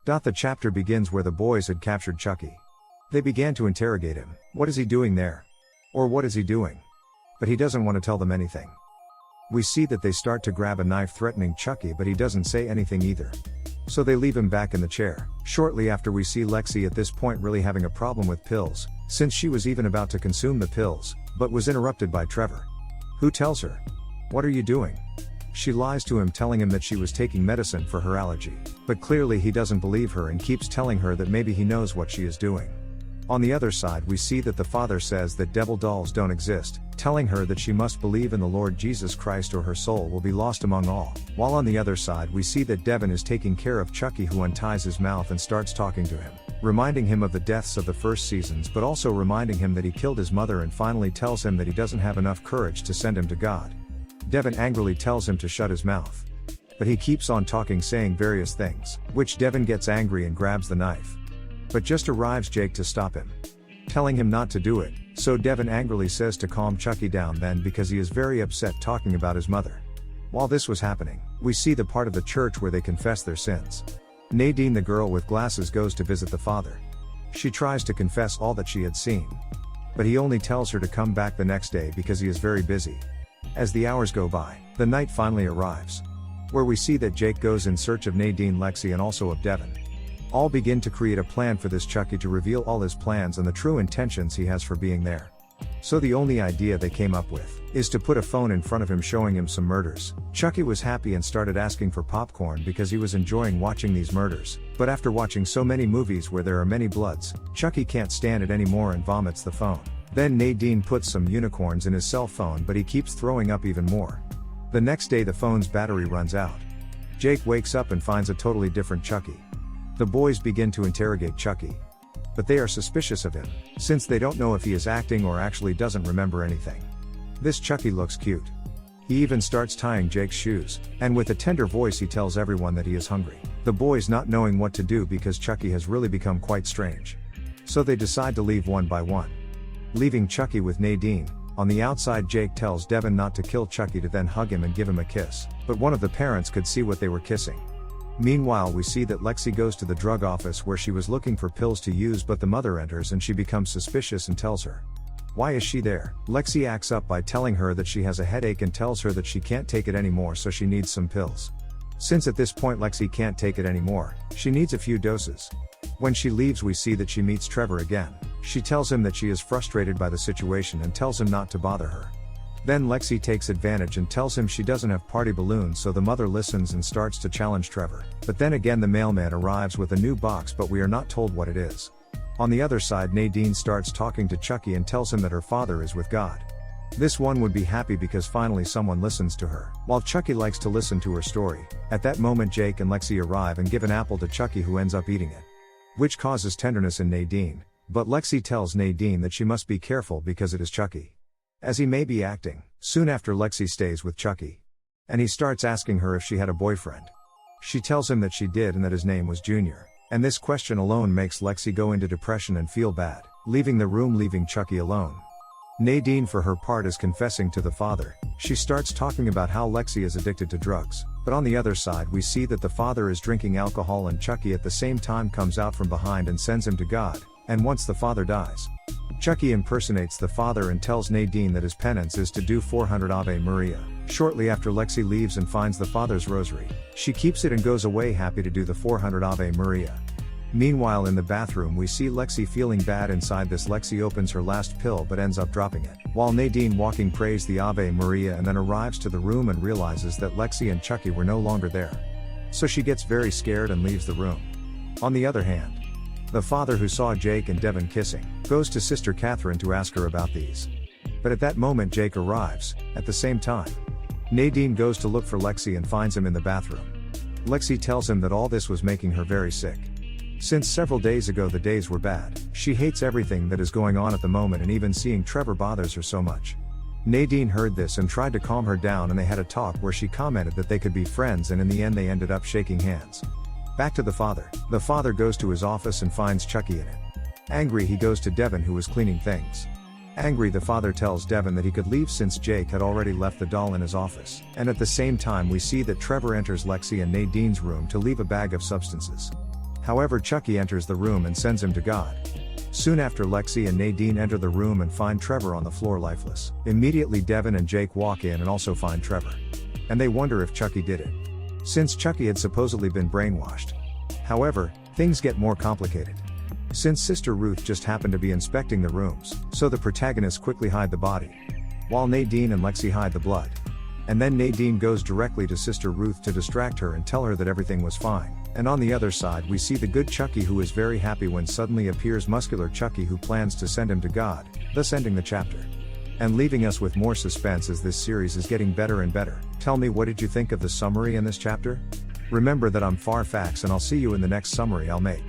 The chapter begins where the boys had captured Chucky. They began to interrogate him. What is he doing there? Or what is he doing? But he doesn't want to tell them anything. We see that they start to grab a knife threatening Chucky, but he doesn't say anything either. So they leave him back in the chair. Shortly after, we see Lexi at this point really having a problem with pills, since she was even about to consume the pills, but was interrupted by Trevor, who tells her, "What are you doing?" She lies to him, telling him that she was taking medicine for her allergy. But clearly he doesn't believe her and keeps telling her that maybe he knows what she is doing. On the other side, we see that the father says that devil dolls don't exist, telling her that she must believe in the Lord Jesus Christ or her soul will be lost among all. While on the other side, we see that Devin is taking care of Chucky, who unties his mouth and starts talking to him, reminding him of the deaths of the first seasons, but also reminding him that he killed his mother, and finally tells him that he doesn't have enough courage to send him to God. Devin angrily tells him to shut his mouth. But he keeps on talking, saying various things, which Devin gets angry and grabs the knife. But just arrives Jake to stop him, telling him not to do it, so Devin angrily says to calm Chucky down then, because he is very upset talking about his mother. While this was happening, we see the part of the church where they confess their sins. Nadine, the girl with glasses, goes to visit the father. She tries to confess all that she had seen, but he only tells her to come back the next day because he is very busy. As the hours go by, the night finally arrives, where we see that Jake goes in search of Nadine, Lexi, and also of Devin. All begin to create a plan for this Chucky to reveal all his plans and the true intentions he has for being there. So the only idea they came up with is to put a phone in front of him showing him some murders. Chucky was happy and started asking for popcorn because he was enjoying watching these murders, but after watching so many movies where there are many bloods, Chucky can't stand it anymore and vomits the phone. Then Nadine puts some unicorns in his cell phone, but he keeps throwing up even more. The next day the phone's battery runs out. Jake wakes up and finds a totally different Chucky. The boys begin to interrogate Chucky, but they are suspicious of him, since they don't know if he is acting or actually doesn't remember anything. This Chucky looks cute. He even starts tying Jake's shoes, and with a tender voice he tells everyone that he is hungry. The boys not knowing what to do because Chucky has really become quite strange. So they decide to leave one by one, leaving Chucky with Nadine. On the outside, Jake tells Devin not to kill Chucky, to then hug him and give him a kiss, but one of the parents could see what they were kissing. Meanwhile, we see that Lexi goes to the drug office where she was looking for pills to use, but the mother enters and she becomes suspicious and tells her, why is she there? Lexi acts up by telling her that she has a headache and tells her that she can't take it anymore, so she needs some pills. Since at this point Lexi can't take it anymore, she needs a few doses. When she leaves, we see that she meets Trevor again. She tells him that she is frustrated by the situation and tells him not to bother her. Then Lexi takes advantage and tells him she doesn't have party balloons, so the mother listens and starts to challenge Trevor. But then again the mailman arrives with a new box, but we are not told what it is. On the other side, Nadine starts talking to Chucky and tells him that her father is with God. This one would be happy because finally someone listens to her, while Chucky likes to listen to her story. At that moment Jake and Lexi arrive and give an apple to Chucky, who ends up eating it, which causes tenderness in Nadine. But Lexi tells Nadine that she must be careful because it is Chucky, as he may be acting. Soon after, Lexi stays with Chucky, and he starts asking her if she had a boyfriend. She tells him that she did and that his name was Junior, and this question alone makes Lexi go into depression and feel bad, leaving the room, leaving Chucky alone. Nadine, for her part, is confessing to the father. She starts talking about how Lexi is addicted to drugs, but on the other side we see that the father is drinking alcohol, and Chucky at the same time comes out from behind and sends him to God. And once the father dies, Chucky impersonates the father and tells Nadine that his penance is to do 400 Ave Maria. Shortly after, Lexi leaves and finds the father's rosary. She keeps it and goes away happy to do the 400 Ave Maria. Meanwhile, in the bathroom we see Lexi feeling bad inside this. Lexi opens her last pill but ends up dropping it, while Nadine, walking, prays the Ave Maria and then arrives to the room and realizes that Lexi and Chucky were no longer there. So she gets very scared and leaves the room. On the other hand, the father, who saw Jake and Devin kissing, goes to Sister Catherine to ask her about these. But at that moment Jake arrives. At the same time, Nadine goes to look for Lexi and finds him in the bathroom. Lexi tells him that all this was making her very sick. Since several days ago the days were bad. She hates everything that is going on at the moment, and even seeing Trevor bothers her so much. Nadine heard this and tried to calm her down, and they had a talk where she commented that they could be friends, and in the end they ended up shaking hands. Back to the father. The father goes to his office and finds Chucky in it. Angry, he goes to Devin, who was cleaning things. Angry, the father tells Devin that he could leave since Jake had already left the doll in his office. And at the same time we see that Trevor enters Lexi and Nadine's room to leave a bag of substances. However, Chucky enters the room and sends him to God. Soon after, Lexi and Nadine enter the room and find Trevor on the floor lifeless. Immediately Devin and Jake walk in and also find Trevor. And they wonder if Chucky did it, since Chucky had supposedly been brainwashed. However, things get more complicated, since Sister Ruth just happened to be inspecting the rooms, so the protagonists quickly hide the body, while Nadine and Lexi hide the blood. And then Nadine goes directly to Sister Ruth to distract her and tell her that everything was fine. And on the other side we see the good Chucky, who is very happy when suddenly appears muscular Chucky, who plans to send him to God, thus ending the chapter. And leaving us with more suspense as this series is getting better and better. Tell me, what did you think of the summary in this chapter? Remember that I'm Farfax, and I'll see you in the next summary I'll make.